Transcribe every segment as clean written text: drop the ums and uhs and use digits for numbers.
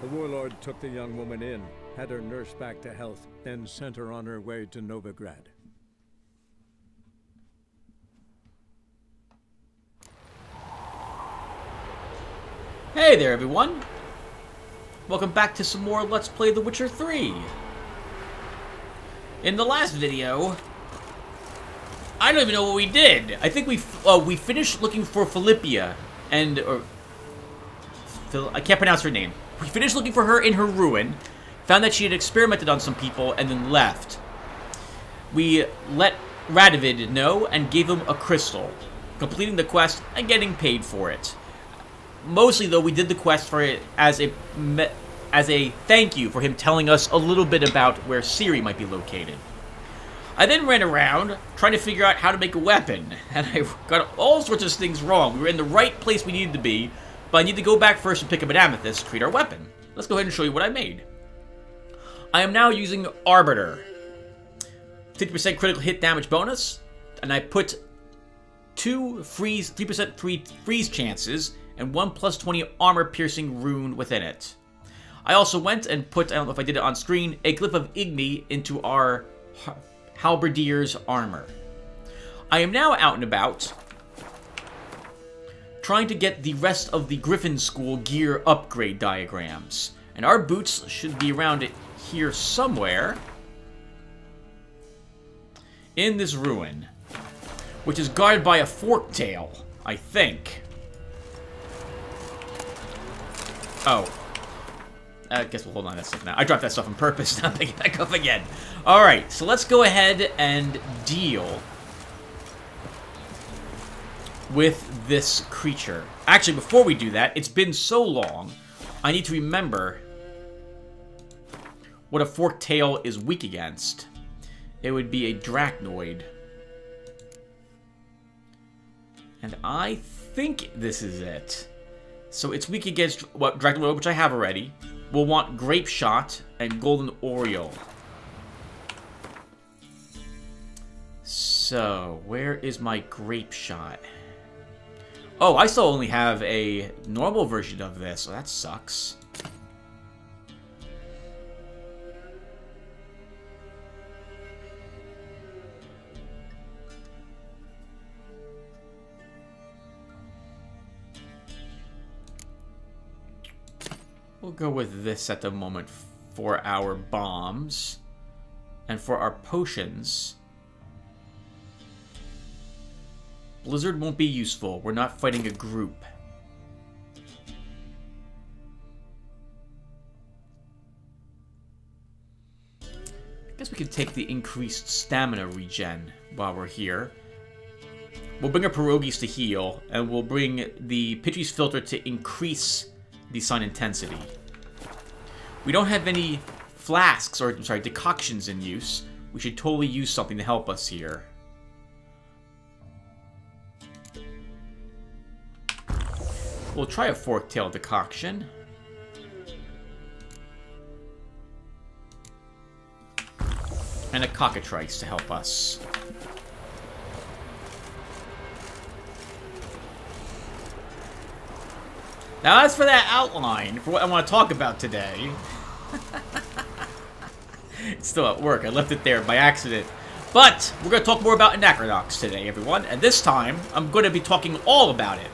The warlord took the young woman in, had her nursed back to health, then sent her on her way to Novigrad. Hey there, everyone! Welcome back to some more Let's Play The Witcher 3. In the last video, I don't even know what we did. I think we finished looking for Philippia, I can't pronounce her name. We finished looking for her in her ruin, found that she had experimented on some people, and then left. We let Radovid know and gave him a crystal, completing the quest and getting paid for it. Mostly, though, we did the quest for it as a thank you for him telling us a little bit about where Ciri might be located. I then ran around trying to figure out how to make a weapon, and I got all sorts of things wrong. We were in the right place we needed to be, but I need to go back first and pick up an amethyst to create our weapon. Let's go ahead and show you what I made. I am now using Arbiter. 50% critical hit damage bonus, and I put 3% freeze chances, and 1 + 20 armor piercing rune within it. I also went and put, I don't know if I did it on screen, a glyph of Igni into our halberdier's armor. I am now out and about, trying to get the rest of the Griffin School gear upgrade diagrams. And our boots should be around it here somewhere in this ruin, which is guarded by a forktail, I think. Oh. I guess we'll hold on to that stuff now. I dropped that stuff on purpose, now pick it back up again. Alright, so let's go ahead and deal with this creature. Actually, before we do that, it's been so long, I need to remember what a forktail is weak against. It would be a Drachnoid. And I think this is it. So it's weak against what Drachnoid, which I have already. We'll want Grape Shot and Golden Oriole. So, where is my Grape Shot? Oh, I still only have a normal version of this, so that sucks. We'll go with this at the moment for our bombs. And for our potions, Blizzard won't be useful. We're not fighting a group. I guess we could take the increased stamina regen while we're here. We'll bring our pierogies to heal, and we'll bring the Pitchy's Filter to increase the sun intensity. We don't have any flasks, or I'm sorry, decoctions in use. We should totally use something to help us here. We'll try a forktail decoction. And a cockatrice to help us. Now as for that outline, for what I want to talk about today, it's still at work. I left it there by accident. But we're going to talk more about Anachronox today, everyone. And this time, I'm going to be talking all about it.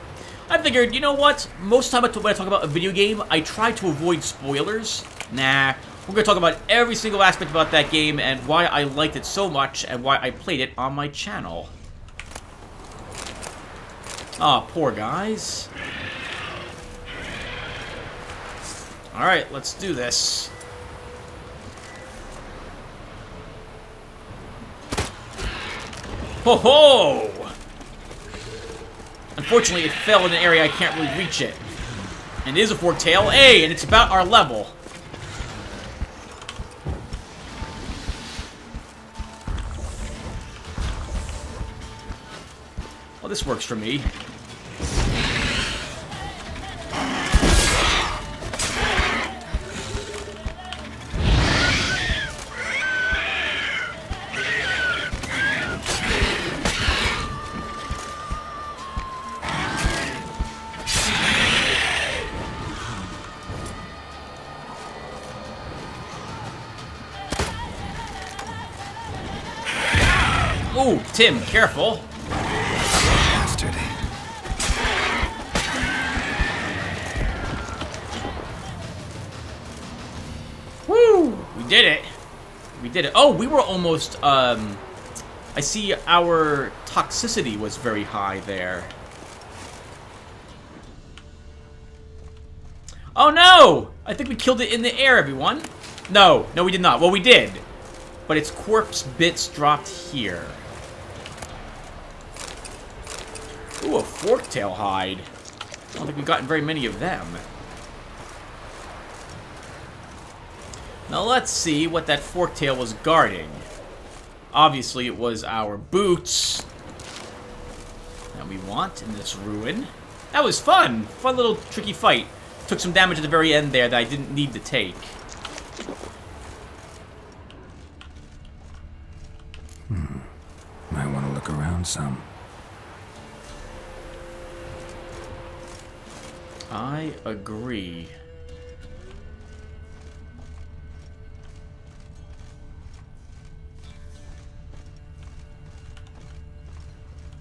I figured, you know what? Most of the time when I talk about a video game, I try to avoid spoilers. Nah, we're going to talk about every single aspect about that game and why I liked it so much and why I played it on my channel. Aw, poor guys. Alright, let's do this. Ho ho! Unfortunately, it fell in an area I can't really reach it. And it is a forktail. Hey, and it's about our level. Well, this works for me. Ooh, Tim, careful. Bastard. Woo! We did it. We did it. Oh, we were almost, I see our toxicity was very high there. Oh no! I think we killed it in the air, everyone. No, we did not. Well, we did. But its corpse bits dropped here. Ooh, a forktail hide. I don't think we've gotten very many of them. Now let's see what that forktail was guarding. Obviously, it was our boots that we want in this ruin. That was fun! Fun little tricky fight. Took some damage at the very end there that I didn't need to take. Might want to look around some. I agree.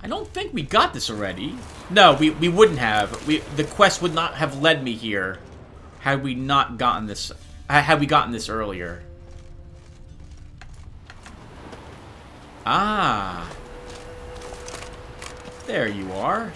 I don't think we got this already. No, we wouldn't have. The quest would not have led me here had we not gotten this. Had we gotten this earlier. Ah. There you are.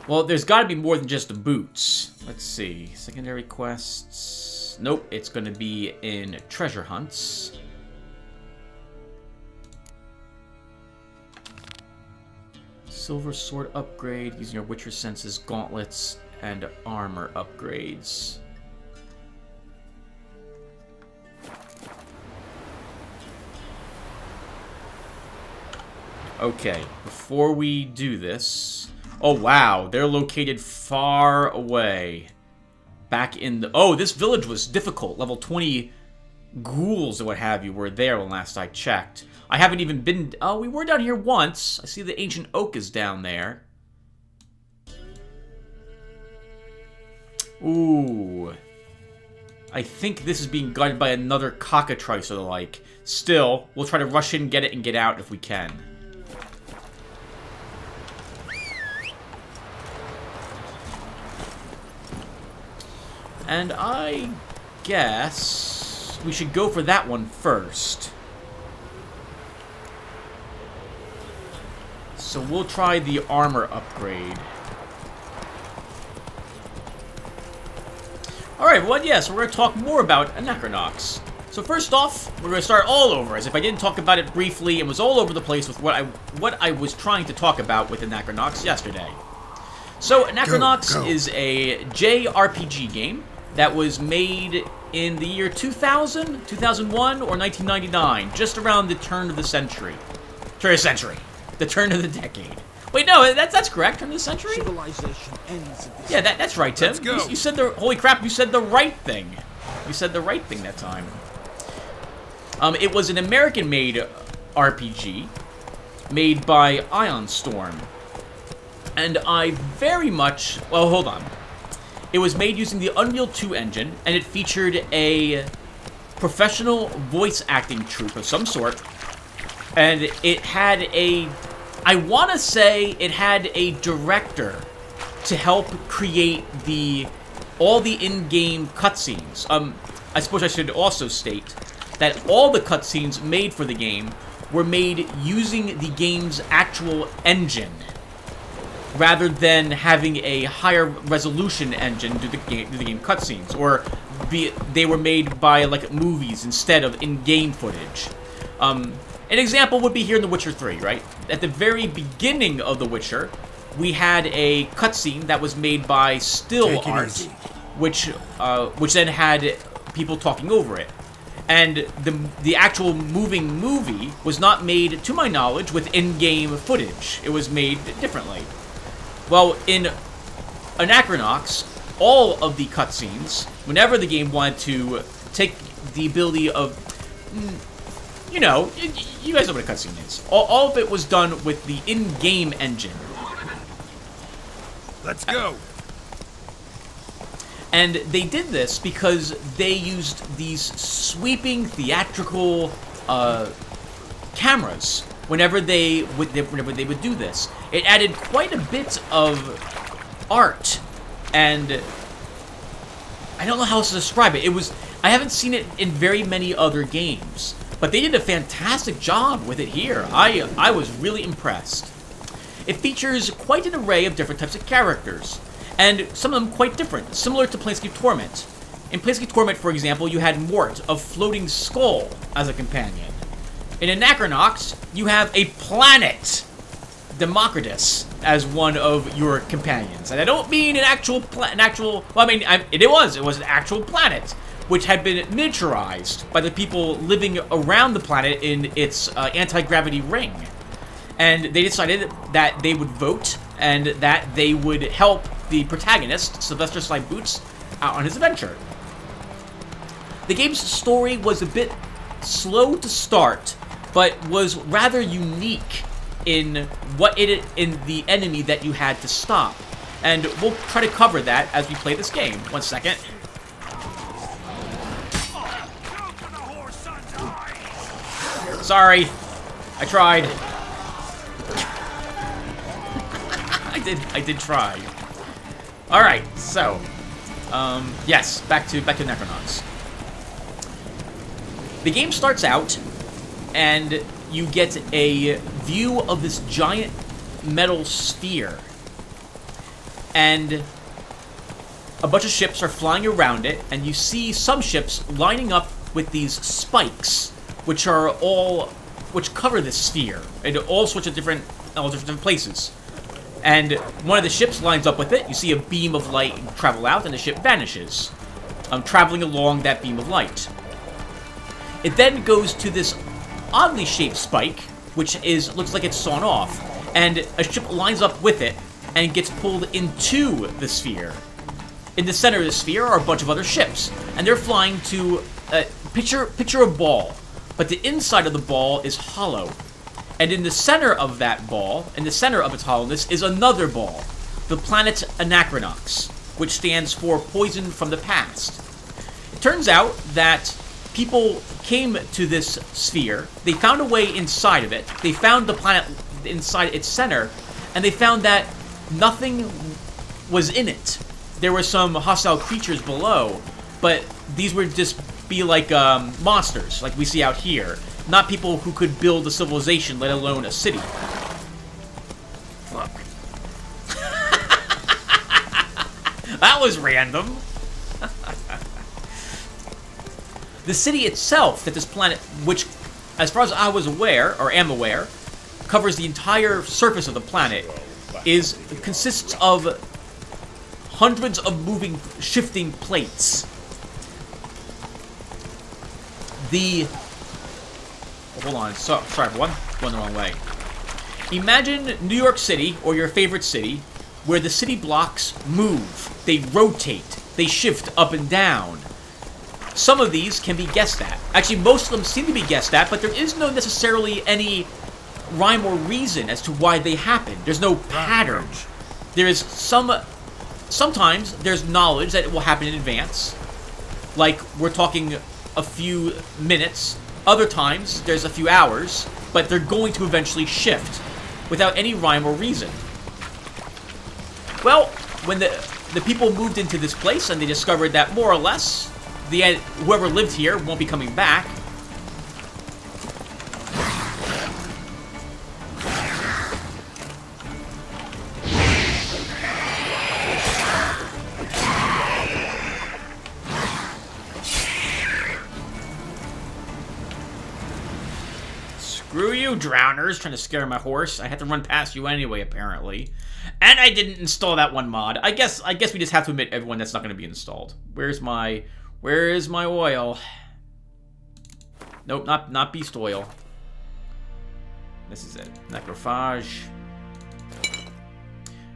Well, there's got to be more than just the boots. Let's see. Secondary quests. Nope, it's going to be in treasure hunts. Silver sword upgrade using your Witcher senses, gauntlets, and armor upgrades. Okay, before we do this... Oh, wow. They're located far away. Back in the... Oh, this village was difficult. Level 20 ghouls or what have you were there when last I checked. I haven't even been... Oh, we were down here once. I see the ancient oak is down there. Ooh. I think this is being guarded by another cockatrice or the like. Still, we'll try to rush in, get it, and get out if we can. And I guess we should go for that one first. So we'll try the armor upgrade. Alright, well, yes, we're going to talk more about Anachronox. So first off, we're going to start all over, as if I didn't talk about it briefly and was all over the place with what I was trying to talk about with Anachronox yesterday. So Anachronox is a JRPG game that was made in the year 2000, 2001, or 1999, just around the turn of the century. The turn of the decade. Wait, no, that's correct. Turn of the century? Civilization ends at this. Yeah, that's right, Tim. Let's go. You said the... Holy crap, you said the right thing. You said the right thing that time. It was an American-made RPG made by Ion Storm. And I very much... Well, hold on. It was made using the Unreal 2 engine, and it featured a professional voice acting troupe of some sort. And it had a... I want to say it had a director to help create all the in-game cutscenes. I suppose I should also state that all the cutscenes made for the game were made using the game's actual engine, rather than having a higher resolution engine do the game cutscenes, or they were made by like movies instead of in-game footage. An example would be here in The Witcher 3, right? At the very beginning of The Witcher, we had a cutscene that was made by still art, which then had people talking over it. And the actual moving movie was not made, to my knowledge, with in-game footage. It was made differently. Well, in Anachronox, all of the cutscenes, whenever the game wanted to take the ability of... You know, you guys know what a cutscene is. All of it was done with the in-game engine. Let's go. And they did this because they used these sweeping theatrical cameras whenever they would do this. It added quite a bit of art, and I don't know how else to describe it. I haven't seen it in very many other games, but they did a fantastic job with it here. I was really impressed. It features quite an array of different types of characters, and some of them quite different, similar to Planescape Torment. In Planescape Torment, for example, you had Mort of Floating Skull as a companion. In Anachronox, you have a planet, Democritus, as one of your companions. And I don't mean an actual well, I mean, it was an actual planet, which had been miniaturized by the people living around the planet in its anti-gravity ring. And they decided that they would vote and that they would help the protagonist, Sylvester Slide Boots, out on his adventure. The game's story was a bit slow to start, but was rather unique in the enemy that you had to stop. And we'll try to cover that as we play this game. 1 second. Sorry. I tried. I did try. Alright, so yes, back to Necronauts. The game starts out, and you get a view of this giant metal sphere. And a bunch of ships are flying around it, and you see some ships lining up with these spikes, which cover this sphere in all sorts of different places. And one of the ships lines up with it. You see a beam of light travel out, and the ship vanishes, traveling along that beam of light. It then goes to this oddly shaped spike, which looks like it's sawn off, and a ship lines up with it and gets pulled into the sphere. In the center of the sphere are a bunch of other ships, and they're flying to picture a ball, but the inside of the ball is hollow. And in the center of that ball, in the center of its hollowness, is another ball, the planet Anachronox, which stands for Poison from the Past. It turns out that people came to this sphere, they found a way inside of it, they found the planet inside its center, and they found that nothing was in it. There were some hostile creatures below, but these would just be like monsters, like we see out here. Not people who could build a civilization, let alone a city. Fuck. That was random. The city itself, that this planet, which, as far as I was aware, or am aware, covers the entire surface of the planet, consists of hundreds of moving, shifting plates. Hold on, sorry everyone, going the wrong way. Imagine New York City, or your favorite city, where the city blocks move, they rotate, they shift up and down. Some of these can be guessed at. Actually, most of them seem to be guessed at, but there is no necessarily any rhyme or reason as to why they happen. There's no pattern. There is sometimes there's knowledge that it will happen in advance. Like, we're talking a few minutes. Other times, there's a few hours, but they're going to eventually shift without any rhyme or reason. Well, when the people moved into this place and they discovered that more or less whoever lived here won't be coming back, screw you, drowners, trying to scare my horse. I had to run past you anyway, apparently. And I didn't install that one mod. I guess we just have to admit, everyone, that's not going to be installed. Where is my oil? Nope, not beast oil. This is it. Necrophage.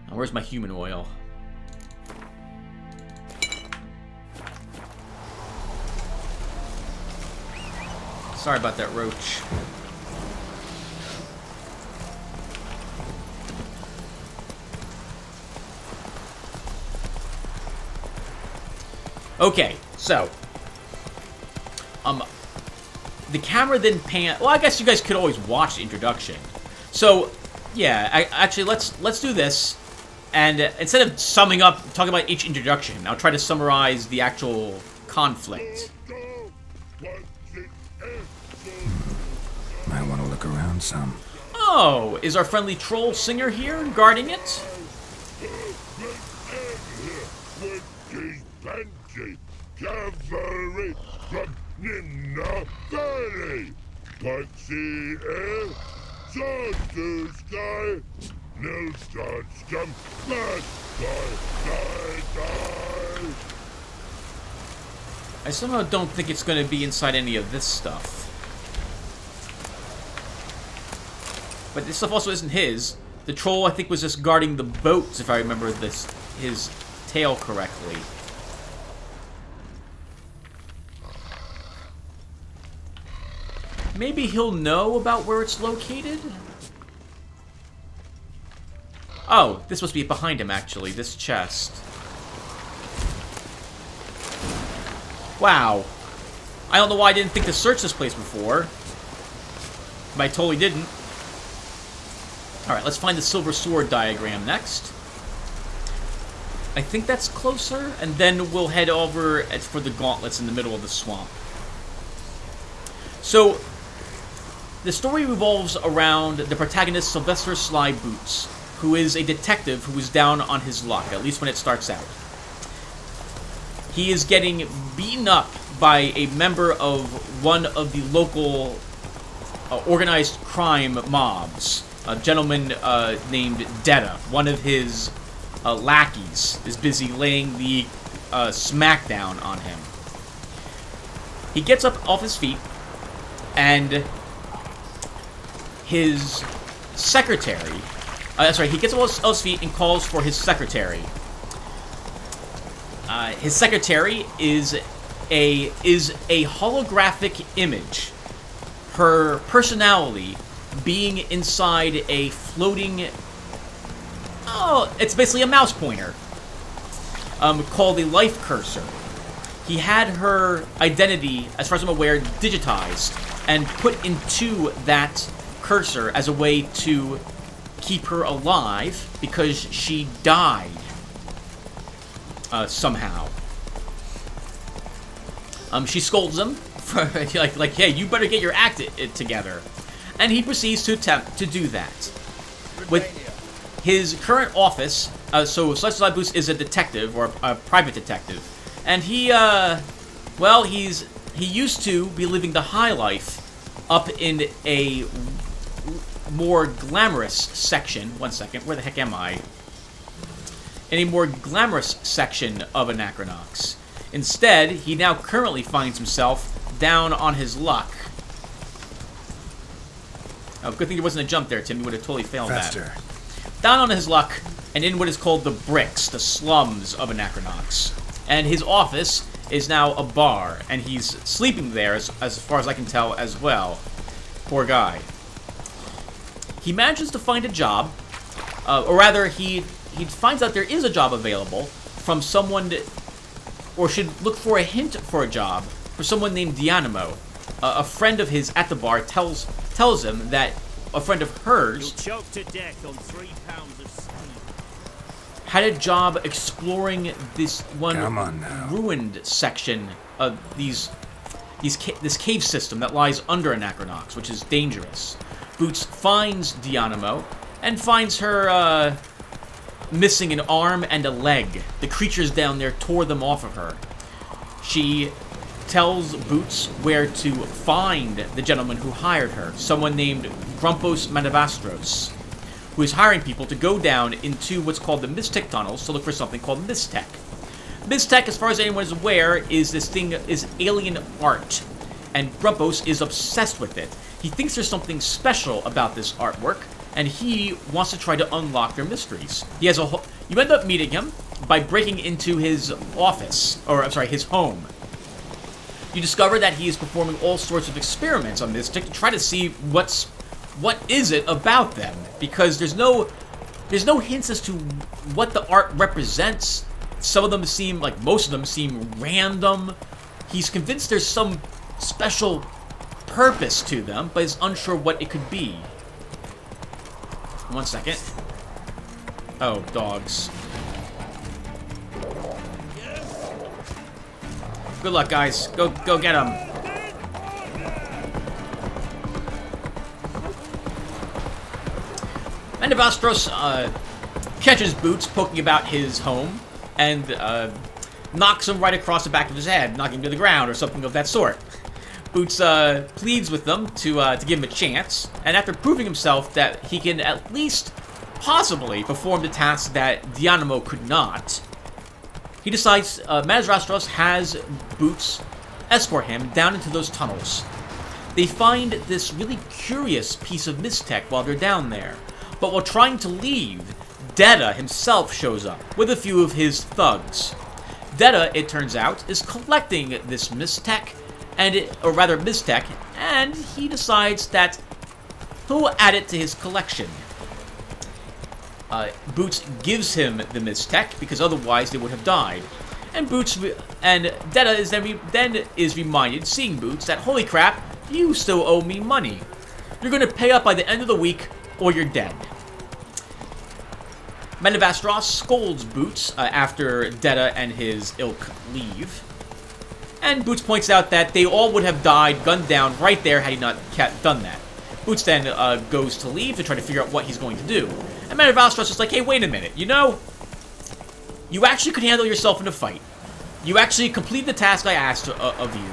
Now, where's my human oil? Sorry about that, roach. Okay, so the camera then pan. Well, I guess you guys could always watch the introduction. So, yeah, actually, let's do this, and instead of summing up, talking about each introduction, I'll try to summarize the actual conflict. Might want to look around some. Oh, is our friendly troll singer here, guarding it? I somehow don't think it's going to be inside any of this stuff. But this stuff also isn't his. The troll, I think, was just guarding the boats, if I remember his tale correctly. Maybe he'll know about where it's located? Oh, this must be behind him, actually, this chest. Wow. I don't know why I didn't think to search this place before. But I totally didn't. Alright, let's find the silver sword diagram next. I think that's closer, and then we'll head over for the gauntlets in the middle of the swamp. So, the story revolves around the protagonist Sylvester Sly Boots, who is a detective who is down on his luck, at least when it starts out. He is getting beaten up by a member of one of the local organized crime mobs. A gentleman named Detta. One of his lackeys is busy laying the smackdown on him. He gets up off his feet, and his secretary... he gets up off his feet and calls for his secretary. His secretary is a holographic image. Her personality being inside a floating... Oh, it's basically a mouse pointer. Called a life cursor. He had her identity, as far as I'm aware, digitized and put into that cursor as a way to keep her alive because she died somehow. She scolds him for like, hey, you better get your act together, and he proceeds to attempt to do that. With his current office, so Celestial Boost is a detective or a private detective, and he used to be living the high life up in a more glamorous section. One second, where the heck am I? In a more glamorous section of Anachronox. Instead, he now currently finds himself down on his luck. Oh, good thing there wasn't a jump there, Tim. You would have totally failed that. Down on his luck, and in what is called the bricks, the slums of Anachronox. And his office is now a bar, and he's sleeping there, as far as I can tell, as well. Poor guy. He manages to find a job, or rather, he finds out there is a job available from someone, or should look for a hint for a job for someone named Dianimo. A friend of his at the bar tells him that a friend of hers choked to death on 3 pounds of steam. Had a job exploring this one ruined section of this cave system that lies under Anachronox, which is dangerous. Boots finds Dianimo and finds her missing an arm and a leg. The creatures down there tore them off of her. She tells Boots where to find the gentleman who hired her, someone named Grumpos Manavastros, who is hiring people to go down into what's called the Mystic Tunnels to look for something called Mystech. Mystech, as far as anyone is aware, is alien art, and Grumpos is obsessed with it. He thinks there's something special about this artwork, and he wants to try to unlock their mysteries. He has you end up meeting him by breaking into his office, or I'm sorry, his home. You discover that he is performing all sorts of experiments on Mystic to try to see what is it about them, because there's no hints as to what the art represents Some of them seem, like most of them seem random. He's convinced there's some special purpose to them, but is unsure what it could be. 1 second. Oh, dogs. Good luck, guys. Go get them. Menevastros catches Boots poking about his home and knocks him right across the back of his head, knocking him to the ground or something of that sort. Boots pleads with them to give him a chance, and after proving himself that he can at least possibly perform the task that Dianimo could not, he decides Menevastros has Boots escort him down into those tunnels. They find this really curious piece of mistech while they're down there, but while trying to leave, Detta himself shows up with a few of his thugs. Detta, it turns out, is collecting this mistech, or rather mistech, and he decides that he'll add it to his collection. Boots gives him the mistech because otherwise they would have died, and Detta is reminded, seeing Boots, that holy crap, you still owe me money. You're going to pay up by the end of the week, or you're dead. Menevastros scolds Boots after Detta and his ilk leave. And Boots points out that they all would have died, gunned down right there had he not done that. Boots then goes to leave to try to figure out what he's going to do. And Menevastros is like, hey, wait a minute, you know, you actually could handle yourself in a fight. You actually completed the task I asked of you.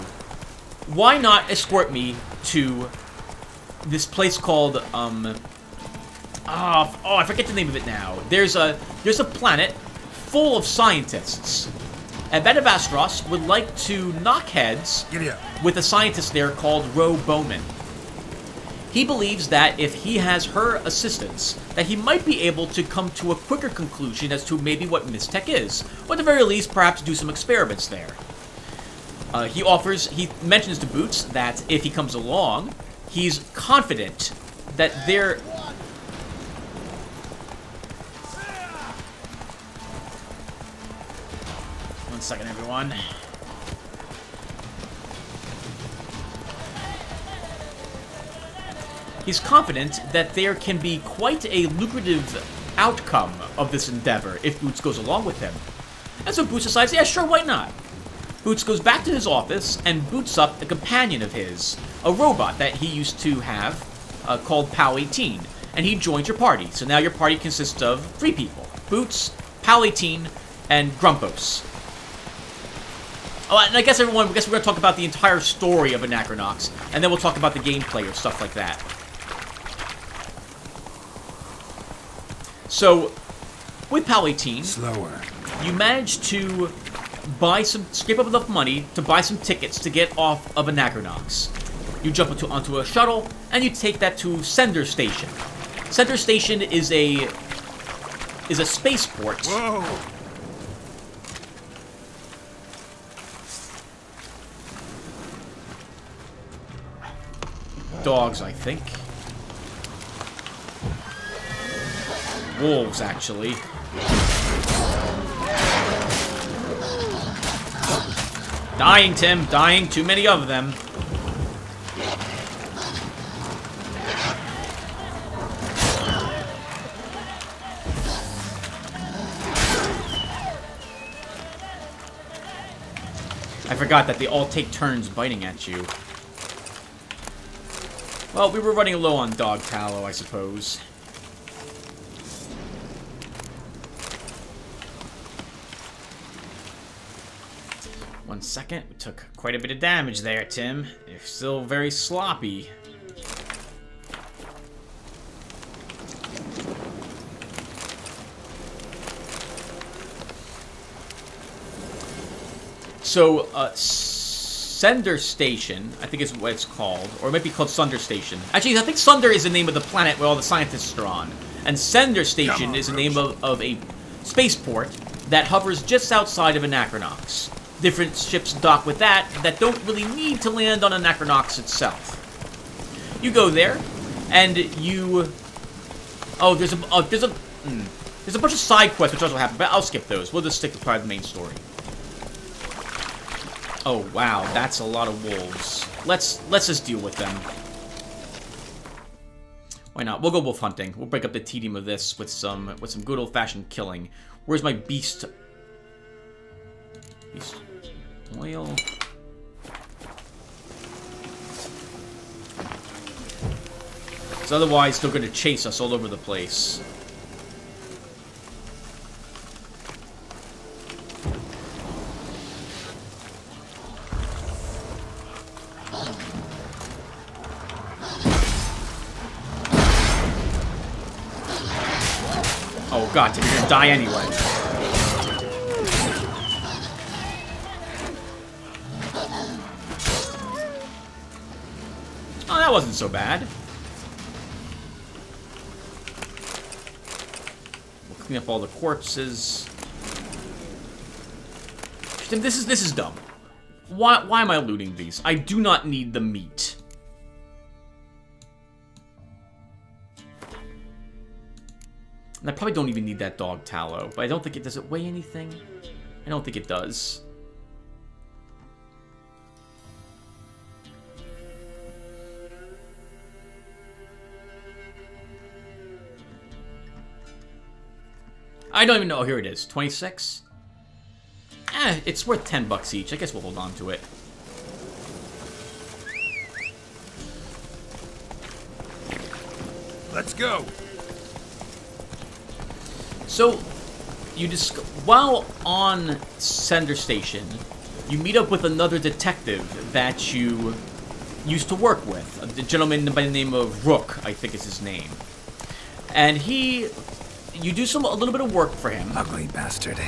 Why not escort me to this place called, I forget the name of it now. There's a planet full of scientists. And Menevastros would like to knock heads with a scientist there called Ro Bowman. He believes that if he has her assistance, that he might be able to come to a quicker conclusion as to maybe what mistech is, or at the very least, perhaps do some experiments there. He mentions to Boots that if he comes along, he's confident that there... One second, everyone. He's confident that there can be quite a lucrative outcome of this endeavor if Boots goes along with him. And so Boots decides, yeah, sure, why not? Boots goes back to his office and boots up a companion of his, a robot that he used to have called Pal 18, and he joins your party. So now your party consists of 3 people: Boots, Pal 18, and Grumpos. Oh, and I guess we're going to talk about the entire story of Anachronox, and then we'll talk about the gameplay or stuff like that. So, with Pal 18, slower. You manage to scrape up enough money to buy some tickets to get off of Anachronox. You jump onto a shuttle, and you take that to Sender Station. Sender Station is a spaceport. Whoa! Dogs, I think. Wolves, actually. Dying, Tim. Dying. Too many of them. I forgot that they all take turns biting at you. Well, we were running low on dog tallow, I suppose. One second. We took quite a bit of damage there, Tim. You're still very sloppy. So, Sender Station, I think is what it's called, or it might be called Sunder Station. Actually, I think Sunder is the name of the planet where all the scientists are on, and Sender Station is the name of a spaceport that hovers just outside of Anachronox. Different ships dock with that don't really need to land on Anachronox itself. You go there, and you... Oh, There's a bunch of side quests which also happen, but I'll skip those. We'll just stick to part of the main story. Oh, wow. That's a lot of wolves. Let's just deal with them. Why not? We'll go wolf hunting. We'll break up the tedium of this with some good old-fashioned killing. Where's my beast? Beast oil. Because otherwise, they're going to chase us all over the place. Oh god, you're gonna die anyway. Oh, that wasn't so bad. We'll clean up all the corpses. This is dumb. Why am I looting these? I do not need the meat. And I probably don't even need that dog tallow, but I don't think it... Does it weigh anything? I don't think it does. I don't even know. Here it is. 26? It's worth 10 bucks each. I guess we'll hold on to it. Let's go. So, while on Sender Station, you meet up with another detective that you used to work with. A gentleman by the name of Rook, I think is his name. And you do a little bit of work for him. Ugly bastard.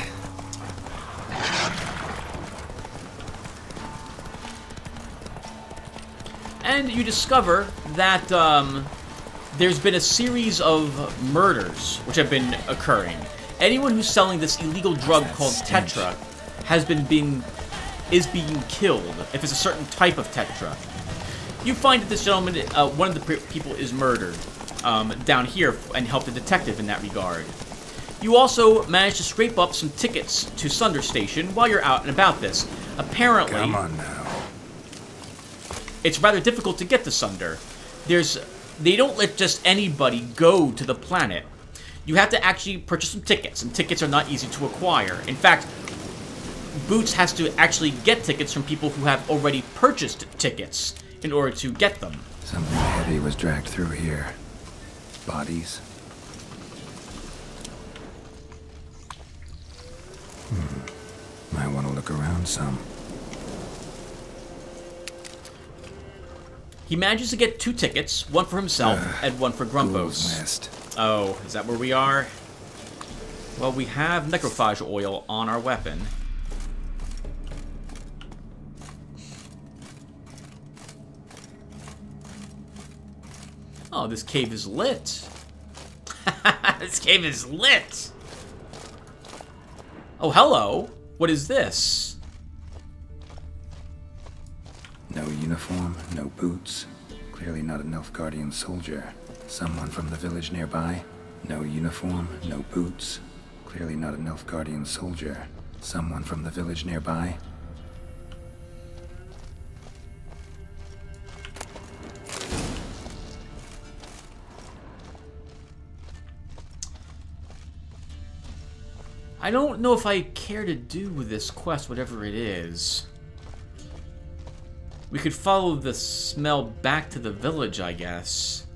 And you discover that there's been a series of murders which have been occurring. Anyone who's selling this illegal drug called Tetra is being killed if it's a certain type of Tetra. You find that this gentleman, one of the people, is murdered down here and help the detective in that regard. You also managed to scrape up some tickets to Sunder Station while you're out and about this. Apparently, Come on now. it's rather difficult to get to Sunder. They don't let just anybody go to the planet. You have to actually purchase some tickets, and tickets are not easy to acquire. In fact, Boots has to actually get tickets from people who have already purchased tickets in order to get them. Something heavy was dragged through here. Bodies. Might want to look around some. He manages to get 2 tickets, one for himself and one for Ghoul's Grumpos. nest. Oh, is that where we are? Well, we have necrophage oil on our weapon. Oh, this cave is lit. This cave is lit. Oh, hello. What is this? No uniform, no boots. Clearly not a Nilfgaardian soldier. Someone from the village nearby. No uniform, no boots. Clearly not a Nilfgaardian soldier. Someone from the village nearby. I don't know if I care to do with this quest, whatever it is. We could follow the smell back to the village, I guess.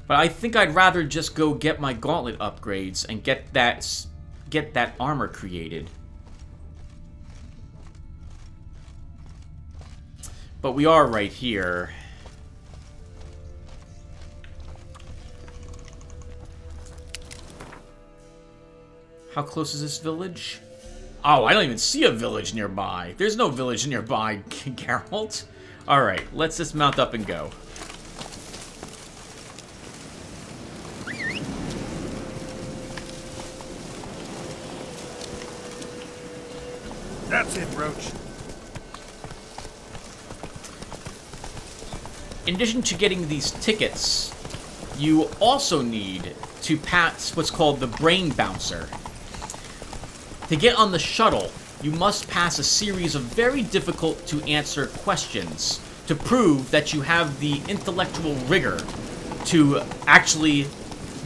But I think I'd rather just go get my gauntlet upgrades and get that armor created. But we are right here. How close is this village? Oh, I don't even see a village nearby. There's no village nearby, Geralt. Alright, let's just mount up and go. That's it, Roach. In addition to getting these tickets, you also need to pass what's called the brain bouncer. To get on the shuttle, you must pass a series of very difficult to answer questions to prove that you have the intellectual rigor to actually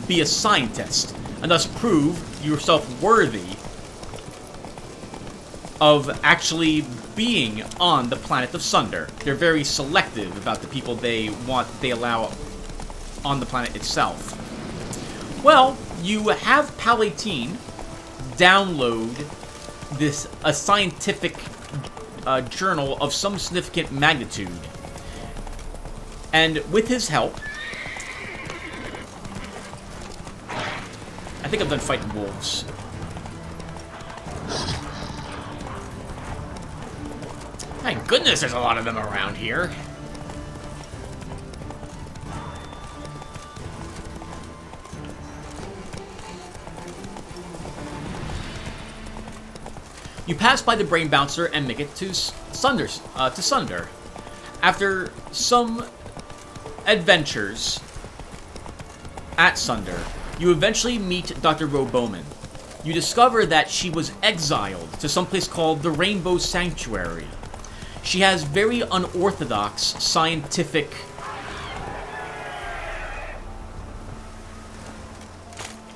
be a scientist, and thus prove yourself worthy of actually being on the planet of Sunder. They're very selective about the people they allow on the planet itself. Well, you have Palatine download a scientific journal of some significant magnitude. And with his help, I think I'm done fighting wolves. Thank goodness there's a lot of them around here. You pass by the brain bouncer and make it to Sunder. After some adventures at Sunder, you eventually meet Dr. Bowman. You discover that she was exiled to some place called the Rainbow Sanctuary. She has very unorthodox scientific...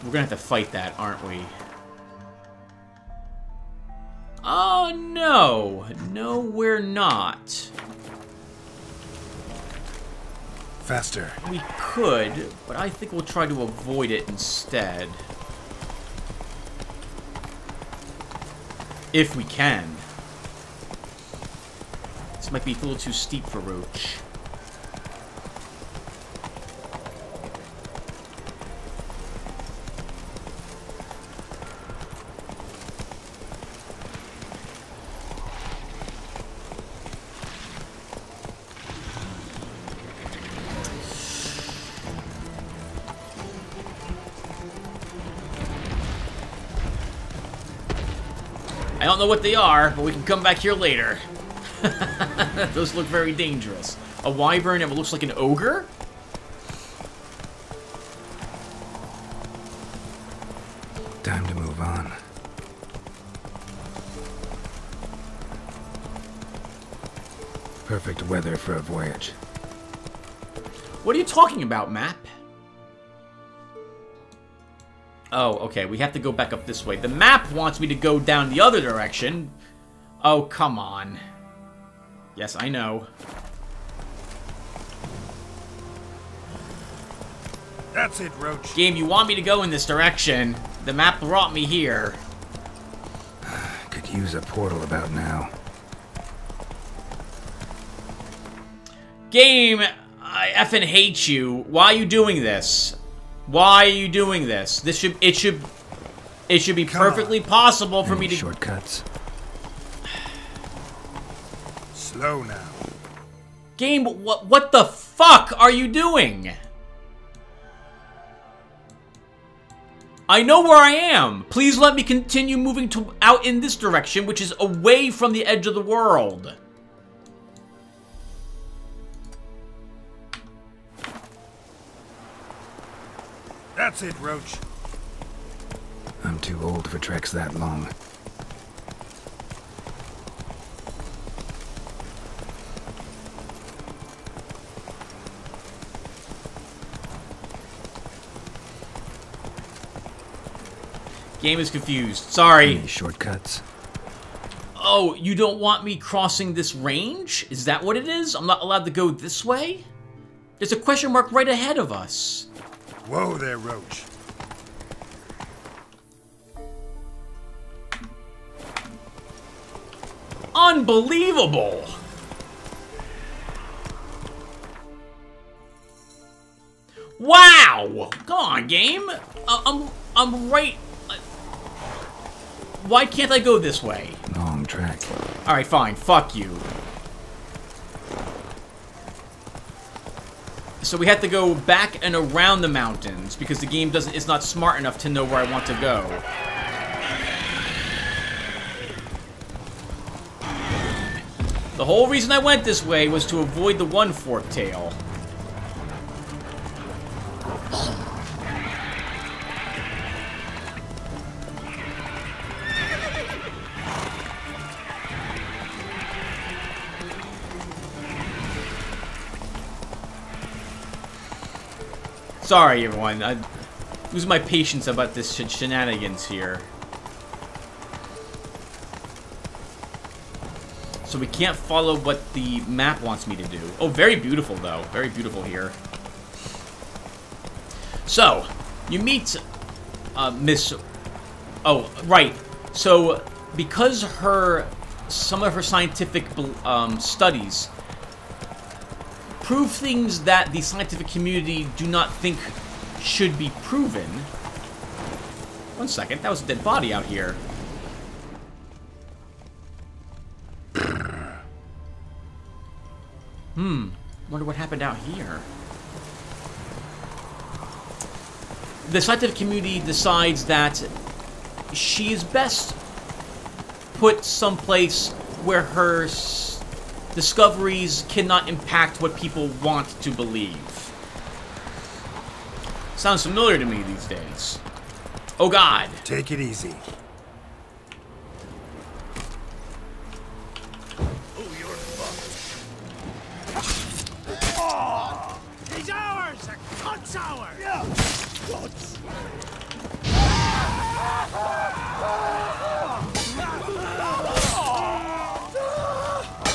We're gonna have to fight that, aren't we? Oh, no. No, we're not. Faster. We could, but I think we'll try to avoid it instead. If we can. This might be a little too steep for Roach. I don't know what they are, but we can come back here later. Those look very dangerous. A wyvern and what looks like an ogre? Time to move on. Perfect weather for a voyage. What are you talking about, map? Oh, okay, we have to go back up this way. The map wants me to go down the other direction. Oh, come on. Yes, I know. That's it, Roach. Game, you want me to go in this direction. The map brought me here. Could use a portal about now. Game, I effing hate you. Why are you doing this? Why are you doing this? It should be perfectly possible for me to... Shortcuts? Slow now. Game, what the fuck are you doing? I know where I am. Please let me continue moving out in this direction, which is away from the edge of the world. That's it, Roach. I'm too old for treks that long. Game is confused. Sorry. Any shortcuts? Oh, you don't want me crossing this range? Is that what it is? I'm not allowed to go this way? There's a question mark right ahead of us. Whoa there, Roach. Unbelievable! Wow! Come on, game. I'm right. Why can't I go this way? Long track. All right, fine. Fuck you. So we have to go back and around the mountains because the game is not smart enough to know where I want to go. The whole reason I went this way was to avoid the one fork tail. Sorry, everyone. I lose my patience about this shenanigans here. So we can't follow what the map wants me to do. Oh, very beautiful, though. Very beautiful here. So, you meet Miss... Oh, right. So, because some of her scientific studies prove things that the scientific community do not think should be proven. One second, that was a dead body out here. Wonder what happened out here. The scientific community decides that she is best put someplace where her discoveries cannot impact what people want to believe. Sounds familiar to me these days. Oh God. Take it easy. Oh, you're fucked. Oh, he's ours! A cunt's ours! Yeah. Cuts.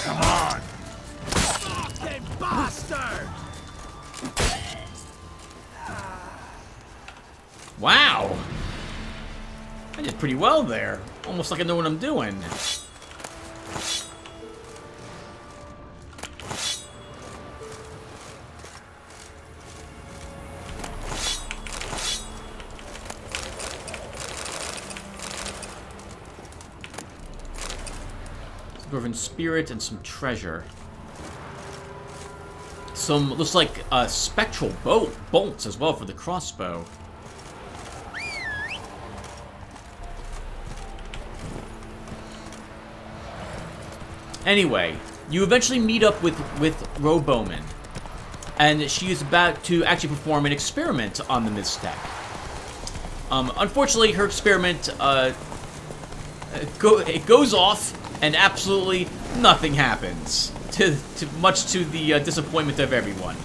Come on. Fucking bastard! Wow. I did pretty well there. Almost like I know what I'm doing. Dwarven spirit and some treasure. Some, looks like spectral bolts as well for the crossbow. Anyway, you eventually meet up with Ro Bowman, and she is about to actually perform an experiment on the Miztec. Unfortunately, her experiment it goes off, and absolutely nothing happens. Much to the disappointment of everyone.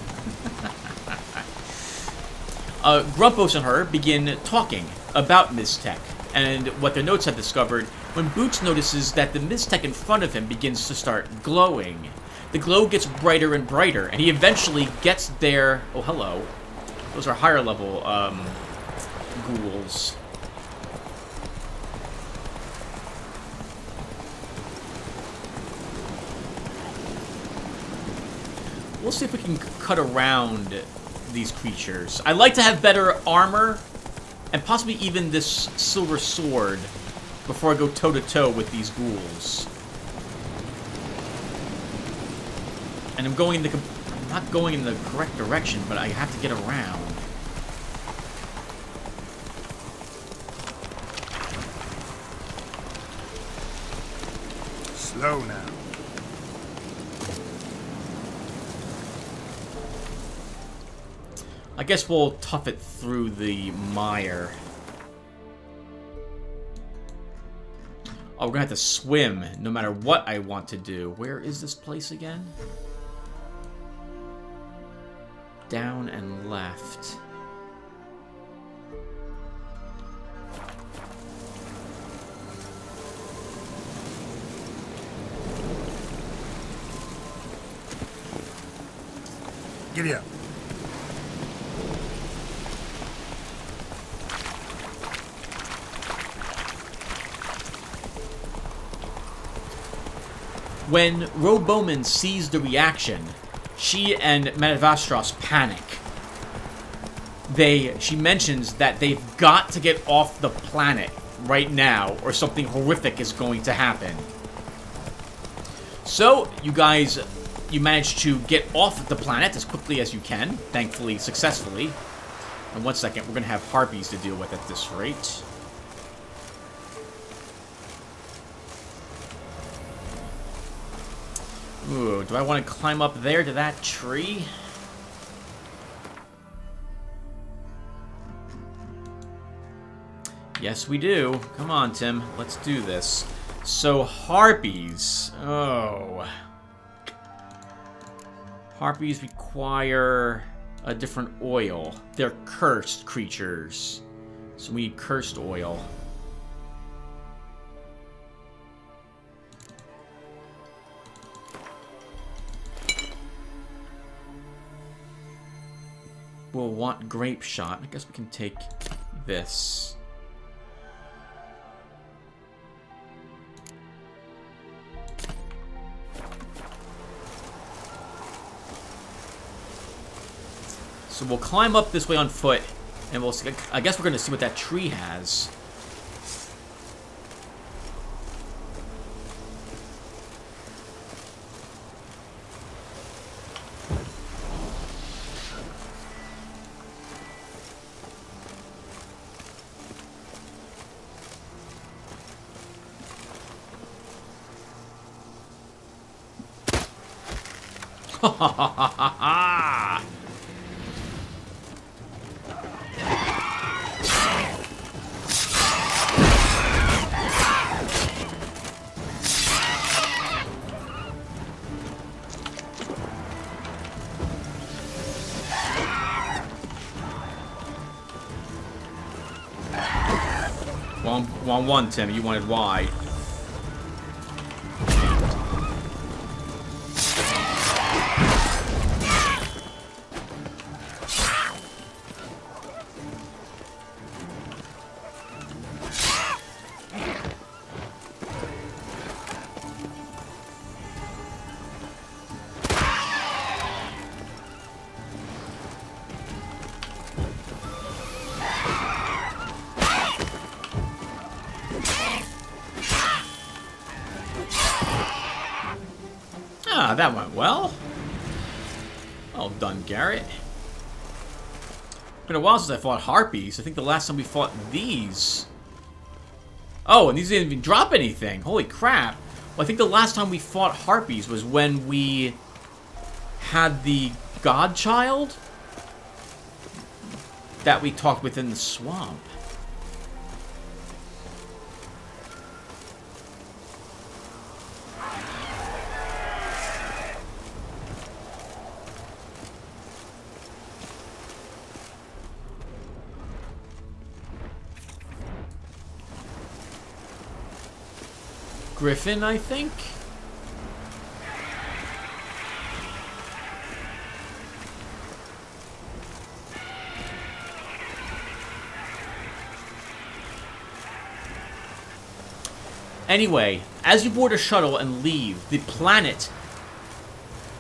Grumpos and her begin talking about Miztec and what their notes have discovered when Boots notices that the Miztec in front of him begins to start glowing. The glow gets brighter and brighter, and he eventually gets there. Oh, hello. Those are higher level ghouls. We'll see if we can cut around these creatures. I'd like to have better armor, and possibly even this silver sword, before I go toe-to-toe with these ghouls. And I'm not going in the correct direction, but I have to get around. Slow now. I guess we'll tough it through the mire. Oh, we're gonna have to swim no matter what I want to do. Where is this place again? Down and left. Giddy up. When Ro Bowman sees the reaction, she and Manavastros panic. She mentions that they've got to get off the planet right now, or something horrific is going to happen. So, you guys, you manage to get off the planet as quickly as you can, thankfully, successfully. In 1 second, we're going to have harpies to deal with at this rate. Ooh, do I want to climb up there to that tree? Yes, we do. Come on, Tim. Let's do this. So, harpies. Oh. Harpies require a different oil. They're cursed creatures. So we need cursed oil. We'll want grape shot. I guess we can take this. So we'll climb up this way on foot, and we'll see, I guess we're going to see what that tree has. Ha ha ha ha ha ha! Well, one, Tim. You wanted wide. Ah, that went well. Well done, Garrett. It's been a while since I fought harpies. I think the last time we fought these... Oh, and these didn't even drop anything. Holy crap. Well, I think the last time we fought harpies was when we had the godchild that we talked with in the swamp. Griffin, I think? Anyway, as you board a shuttle and leave the planet,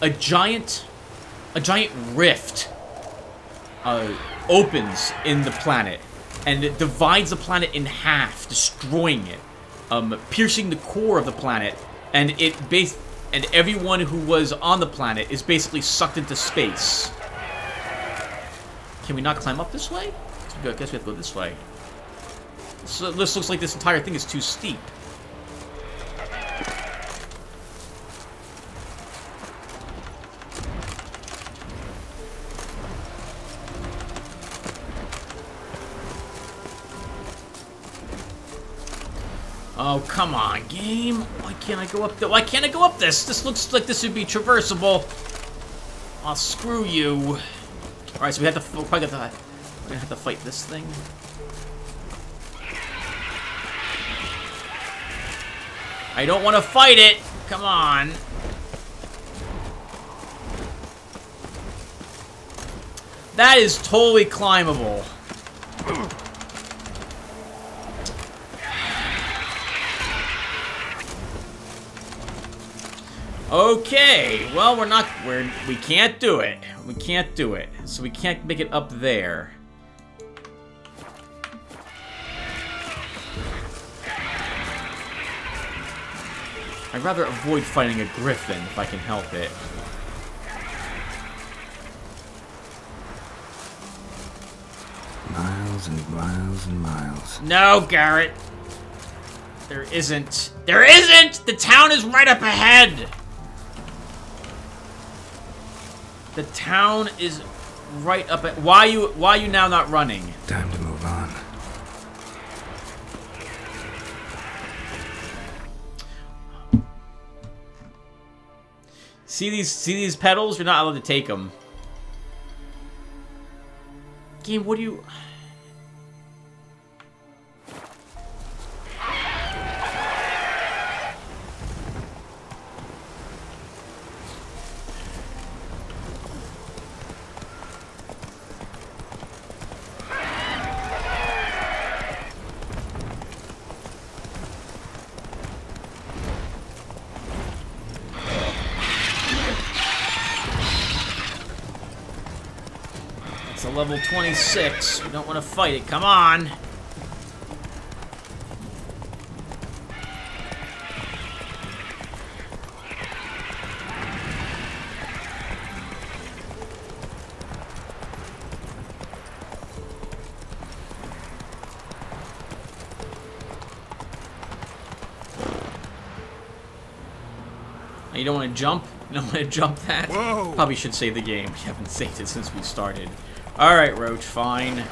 a giant rift opens in the planet, and it divides the planet in half, destroying it. Piercing the core of the planet, and everyone who was on the planet is basically sucked into space. Can we not climb up this way? I guess we have to go this way. So this looks like this entire thing is too steep. Oh, come on, game. Why can't I go up there? Why can't I go up this? This looks like this would be traversable. Oh, screw you. Alright, so we're gonna have to fight this thing. I don't want to fight it. Come on. That is totally climbable. Okay, well, we can't do it. We can't do it. So we can't make it up there. I'd rather avoid fighting a griffin if I can help it. Miles and miles and miles. No, Garrett. There isn't. There isn't! The town is right up ahead! The town is right up at... Why are you now not running? Time to move on. See these petals? You're not allowed to take them. Game, what do you... It's a level 26. We don't want to fight it. Come on. You don't want to jump? You don't want to jump that? Whoa. Probably should save the game. We haven't saved it since we started. Alright, Roach, fine.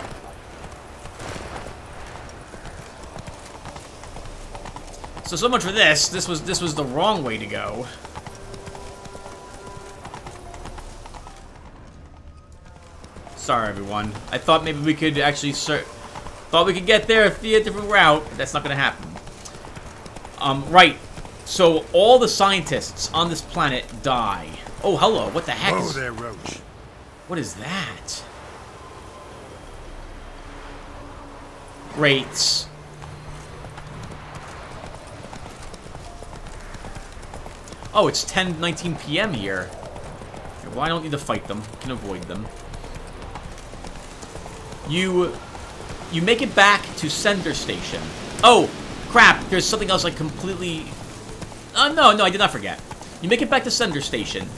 So much for this. This was the wrong way to go. Sorry, everyone. I thought maybe we could actually thought we could get there via a different route, but that's not gonna happen. Right. So all the scientists on this planet die. Oh, hello. What the heck Whoa is... there, Roach. What is that? Wraiths. Oh, it's 10:19 p.m. here. Well, I don't need to fight them. I can avoid them. You make it back to Sender Station. Oh, crap. There's something else I completely... Oh, no, I did not forget. You make it back to Sender Station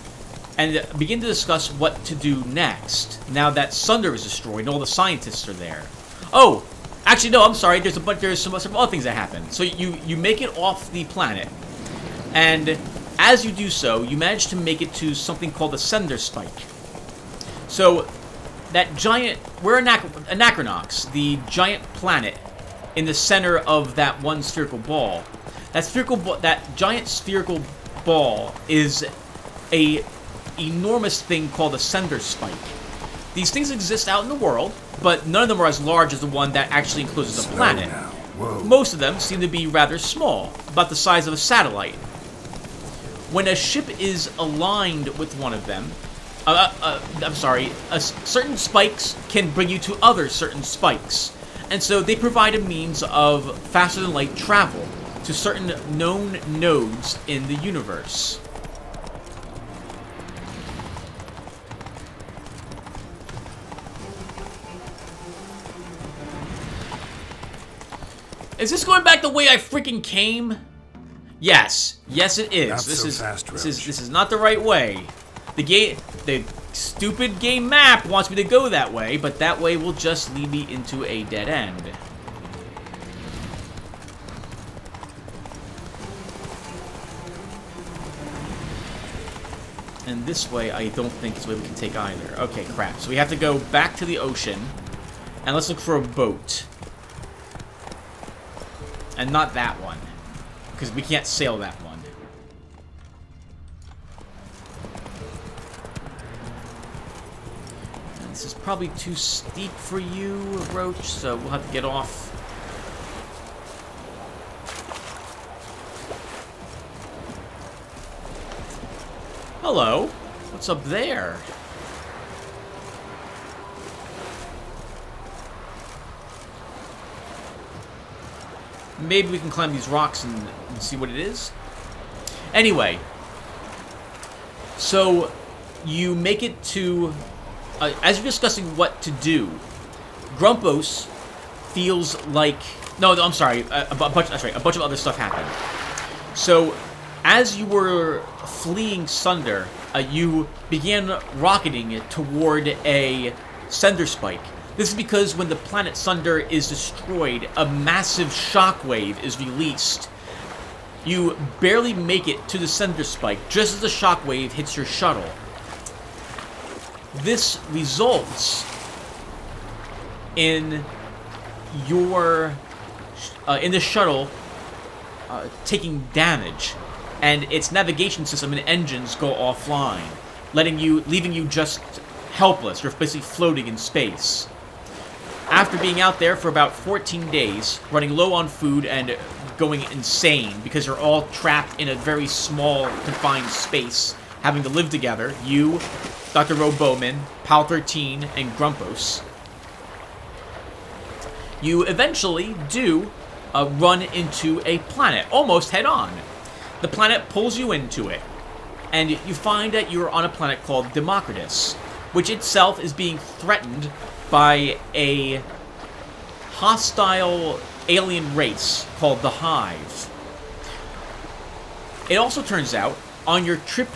and begin to discuss what to do next, now that Sunder is destroyed and all the scientists are there. Oh, actually, no, I'm sorry. There's some other things that happen. So you make it off the planet, and as you do so, you manage to make it to something called the Sender Spike. So that giant... We're Anachronox, the giant planet in the center of that one spherical ball. That giant spherical ball is a enormous thing called a Sender Spike. These things exist out in the world, but none of them are as large as the one that actually encloses the planet. Most of them seem to be rather small, about the size of a satellite. When a ship is aligned with one of them, certain spikes can bring you to other certain spikes, and so they provide a means of faster-than-light travel to certain known nodes in the universe. Is this going back the way I freaking came? Yes. Yes, it is. This is not the right way. The stupid game map wants me to go that way, but that way will just lead me into a dead end. And this way, I don't think is the way we can take either. Okay, crap. So we have to go back to the ocean, and let's look for a boat. And not that one, because we can't sail that one. And this is probably too steep for you, Roach, so we'll have to get off. Hello. What's up there? Maybe we can climb these rocks and see what it is. Anyway, so you make it to... as you're discussing what to do, Grumpos feels like... No, I'm sorry. A bunch of other stuff happened. So, as you were fleeing Sunder, you began rocketing it toward a Sender Spike. This is because when the planet Sunder is destroyed, a massive shockwave is released. You barely make it to the Sender Spike just as the shockwave hits your shuttle. This results in the shuttle taking damage, and its navigation system and engines go offline, leaving you just helpless. You're basically floating in space. After being out there for about 14 days, running low on food and going insane because you're all trapped in a very small, confined space, having to live together, you, Dr. Roe Bowman, Pal 13, and Grumpos, you eventually do run into a planet, almost head-on. The planet pulls you into it, and you find that you're on a planet called Democritus, which itself is being threatened by a hostile alien race called the Hive. It also turns out, on your trip,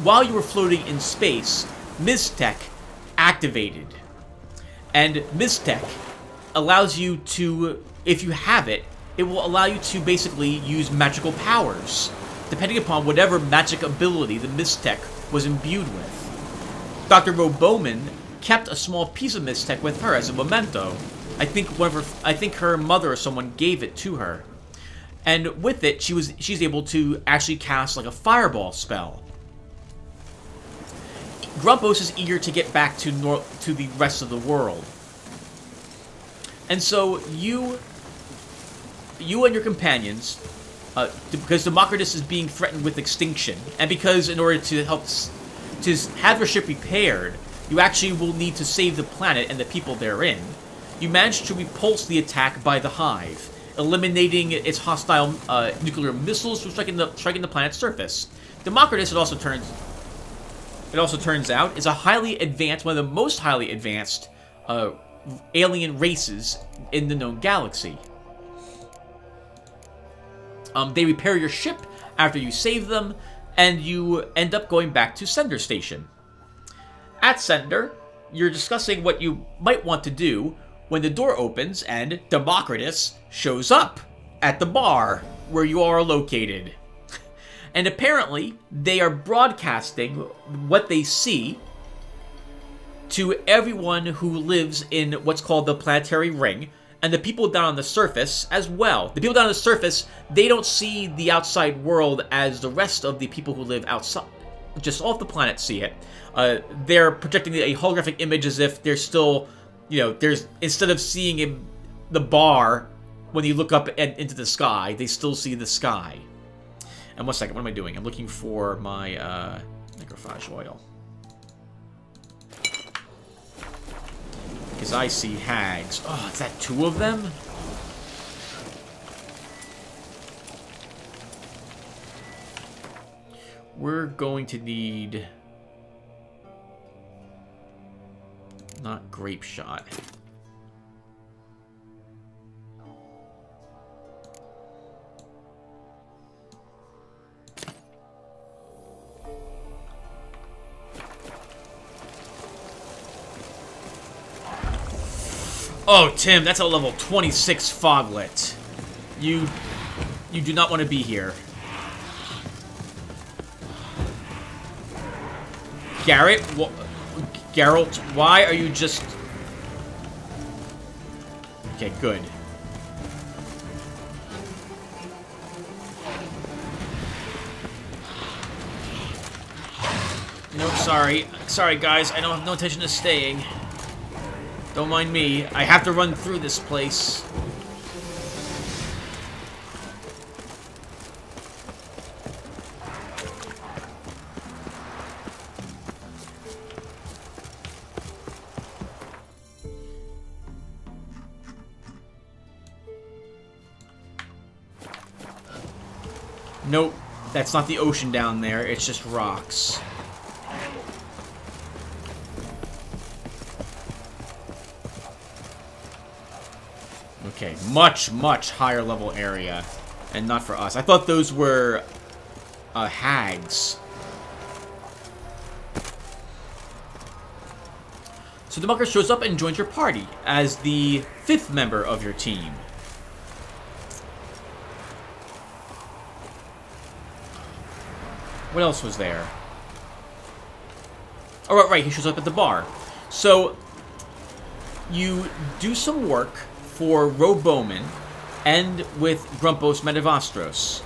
while you were floating in space, Mystech activated. And Mystech allows you to, if you have it, it will allow you to basically use magical powers, depending upon whatever magic ability the Mystech was imbued with. Dr. Roe Bowman kept a small piece of Mystech with her as a memento. I think her mother or someone gave it to her. And with it, she's able to actually cast like a fireball spell. Grumpos is eager to get back to the rest of the world. And so you and your companions, because Democritus is being threatened with extinction, and because in order to help to have your ship repaired, you actually will need to save the planet and the people therein, you manage to repulse the attack by the Hive, eliminating its hostile nuclear missiles from striking the planet's surface. Democritus, it also turns out, is a highly advanced, one of the most highly advanced alien races in the known galaxy. They repair your ship after you save them, and you end up going back to Sender Station. At Sender, you're discussing what you might want to do when the door opens and Democritus shows up at the bar where you are located. And apparently, they are broadcasting what they see to everyone who lives in what's called the planetary ring, and the people down on the surface as well. The people down on the surface, they don't see the outside world as the rest of the people who live outside, just off the planet see it. They're projecting a holographic image as if they're still, there's, instead of seeing the bar, when you look up into the sky, they still see the sky. And 1 second, what am I doing? I'm looking for my necrophage oil. Because I see hags. Oh, is that 2 of them? We're going to need... not grape shot. Oh, Tim, that's a level 26 foglet. You do not want to be here. Geralt, why are you just... Okay, good. Nope, sorry. Sorry, guys, I don't have no intention of staying. Don't mind me. I have to run through this place. Nope, that's not the ocean down there. It's just rocks. Okay, much, much higher level area. And not for us. I thought those were hags. So Democritus shows up and joins your party as the 5th member of your team. What else was there? Oh, right, he shows up at the bar. So, you do some work for Roe Bowman and with Grumpos Medivastros.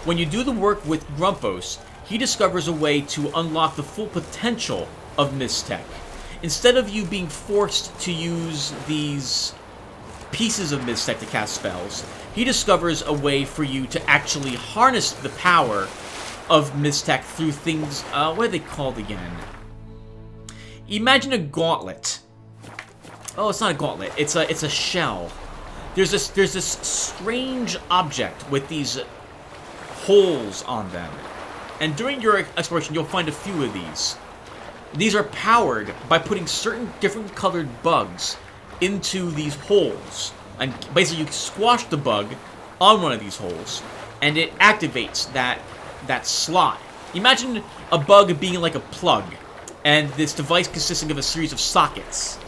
When you do the work with Grumpos, he discovers a way to unlock the full potential of Mystech. Instead of you being forced to use these pieces of Mistech to cast spells, he discovers a way for you to actually harness the power of Mistech through things, what are they called again? Imagine a gauntlet. Oh, it's not a gauntlet. It's a shell. There's this strange object with these holes on them. And during your exploration, you'll find a few of these. These are powered by putting certain different colored bugs into these holes. And basically you squash the bug on one of these holes, and it activates that slot. Imagine a bug being like a plug, and this device consisting of a series of sockets.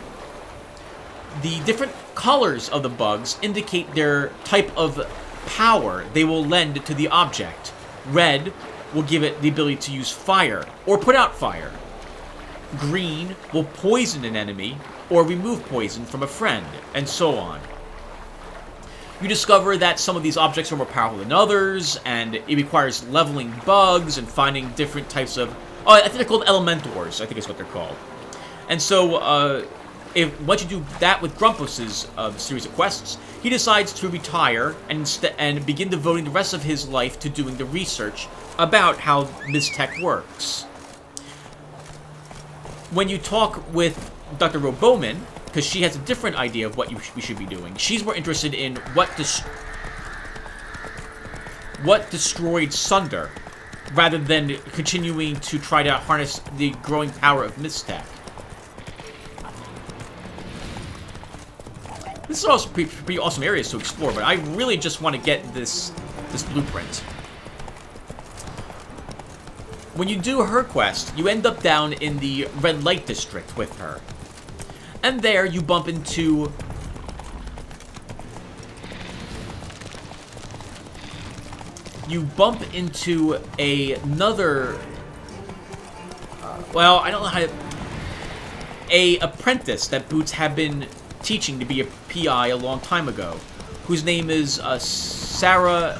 The different colors of the bugs indicate their type of power they will lend to the object. Red will give it the ability to use fire, or put out fire. Green will poison an enemy, or remove poison from a friend, and so on. You discover that some of these objects are more powerful than others, and it requires leveling bugs and finding different types of... Oh, I think they're called elementors, I think is what they're called. And so, once you do that with Grumpus's series of quests, he decides to retire and begin devoting the rest of his life to doing the research about how Mistech works. When you talk with Dr. Roboman, because she has a different idea of what we should be doing, she's more interested in what destroyed Sunder, rather than continuing to try to harness the growing power of Mistech. This is also pretty awesome areas to explore, but I really just want to get this blueprint. When you do her quest, you end up down in the Red Light District with her. And there you bump into... another... well, I don't know how to... a apprentice that Boots had been teaching to be a PI a long time ago, whose name is Sarah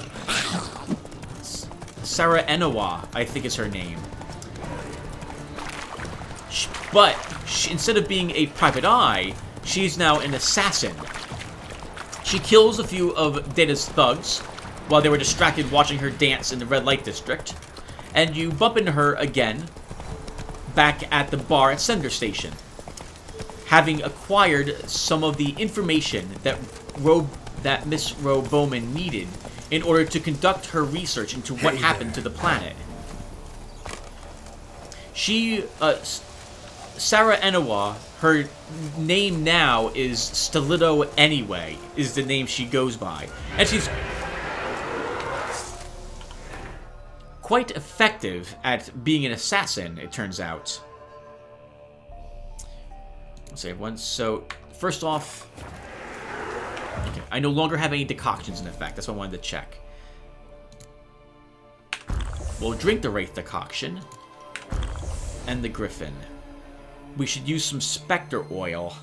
Enawa, I think is her name. But instead of being a private eye, she's now an assassin. She kills a few of Data's thugs while they were distracted watching her dance in the Red Light District, and you bump into her again back at the bar at Sender Station, having acquired some of the information that Miss Roboman needed in order to conduct her research into what happened to the planet. She, Sarah Enawa, her name now is Stilito Anyway, is the name she goes by. And she's quite effective at being an assassin, it turns out. Let's save one. So, first off... okay, I no longer have any decoctions in effect. That's what I wanted to check. We'll drink the Wraith decoction. And the Griffin. We should use some Spectre oil.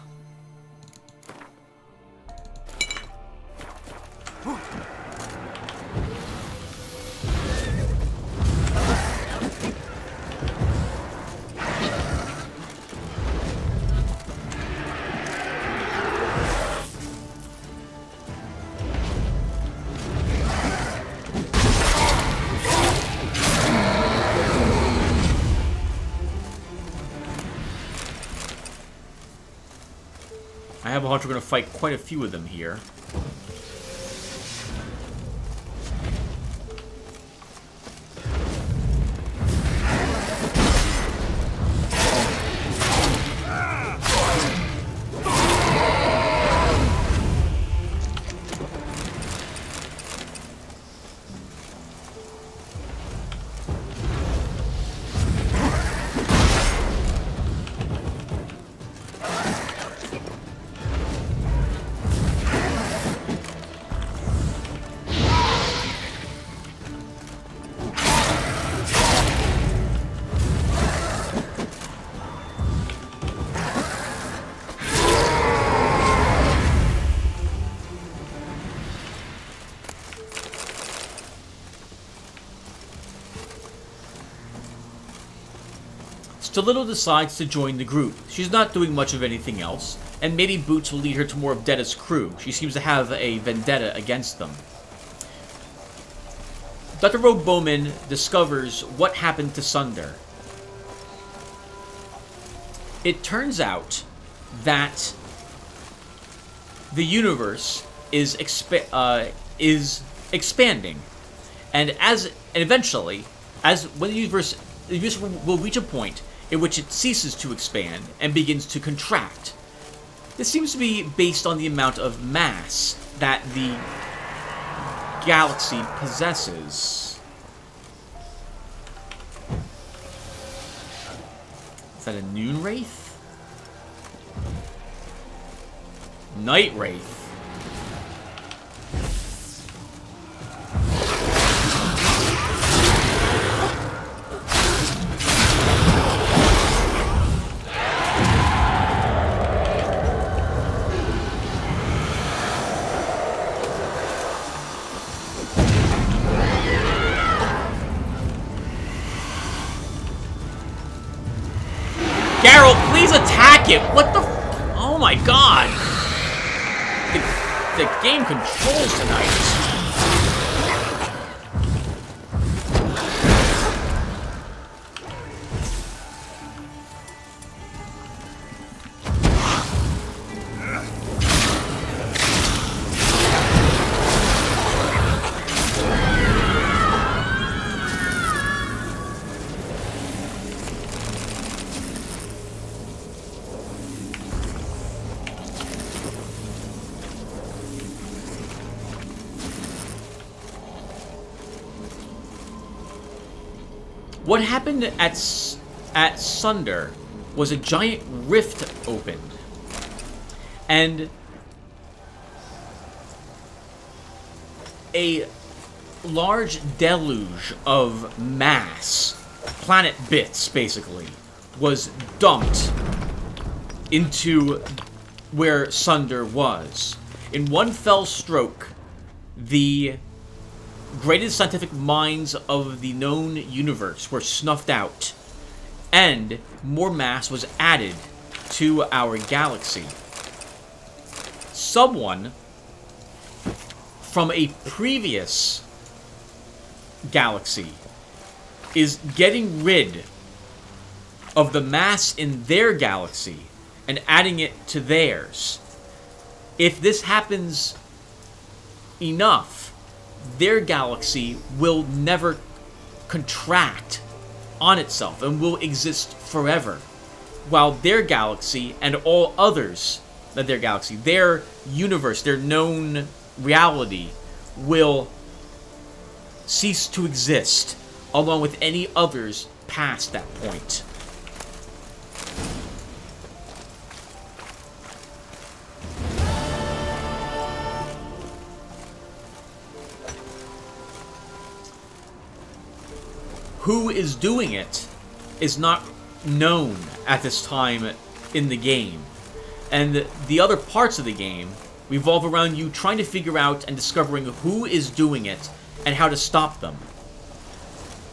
I have a hunch we're going to fight quite a few of them here. so Little decides to join the group. She's not doing much of anything else, and maybe Boots will lead her to more of Detta's crew. She seems to have a vendetta against them. Dr. Rogue Bowman discovers what happened to Sunder. It turns out that the universe is expanding, and eventually, when the universe will reach a point in which it ceases to expand and begins to contract. This seems to be based on the amount of mass that the galaxy possesses. Is that a Noon Wraith? Night Wraith. Geralt, please attack it! What the f— oh my god! The game controls tonight. What happened at Sunder was a giant rift opened, and a large deluge of mass, planet bits basically, was dumped into where Sunder was. In one fell stroke, the greatest scientific minds of the known universe were snuffed out, and more mass was added to our galaxy. Someone from a previous galaxy is getting rid of the mass in their galaxy and adding it to theirs. If this happens enough, their galaxy will never contract on itself and will exist forever, while their galaxy and all others of their galaxy, their universe, their known reality, will cease to exist, along with any others past that point. Who is doing it is not known at this time in the game, and the other parts of the game revolve around you trying to figure out and discovering who is doing it and how to stop them.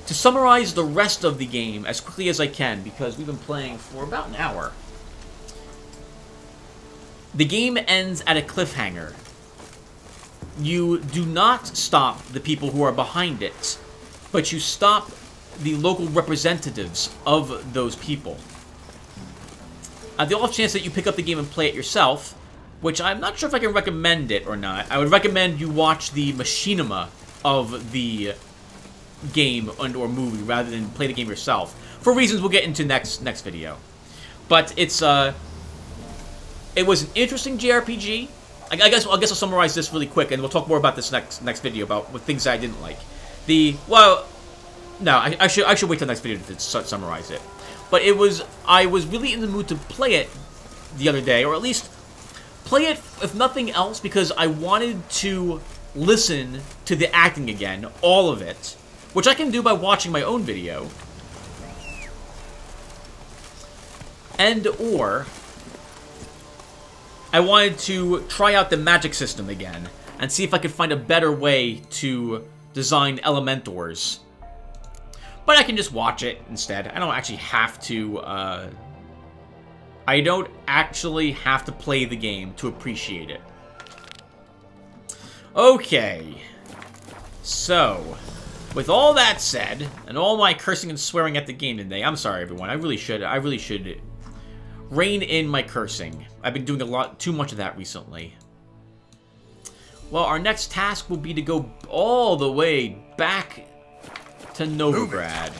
To summarize the rest of the game as quickly as I can, because we've been playing for about an hour, the game ends at a cliffhanger. You do not stop the people who are behind it, but you stop the local representatives of those people. The off chance that you pick up the game and play it yourself, which I'm not sure if I can recommend it or not, I would recommend you watch the machinima of the game and or movie rather than play the game yourself, for reasons we'll get into next video. But it was an interesting JRPG. I guess I'll summarize this really quick, and we'll talk more about this next video about what things that I didn't like. No, I should wait till next video to summarize it. But I was really in the mood to play it the other day, or at least play it, if nothing else, because I wanted to listen to the acting again, all of it, which I can do by watching my own video. And or I wanted to try out the magic system again and see if I could find a better way to design Elementors. But I can just watch it instead. I don't actually have to, I don't actually have to play the game to appreciate it. Okay. So, with all that said, and all my cursing and swearing at the game today, I'm sorry everyone, I really should rein in my cursing. I've been doing too much of that recently. Well, our next task will be to go all the way back to Novigrad.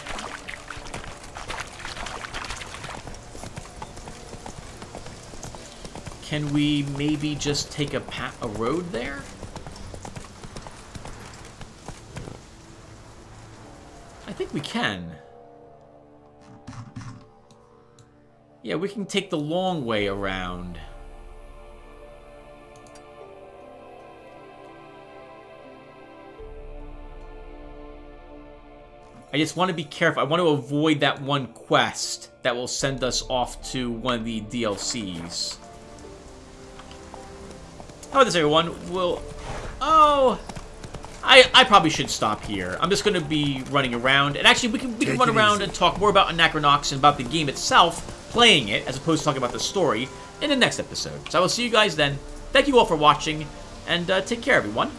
Can we maybe just take a road there? I think we can. Yeah, we can take the long way around. I just want to be careful. I want to avoid that one quest that will send us off to one of the DLCs. How about this, everyone? Oh... I probably should stop here. I'm just going to be running around. And actually, we can run around and talk more about Anachronox and about the game itself, playing it, as opposed to talking about the story, in the next episode. So I will see you guys then. Thank you all for watching, and take care, everyone.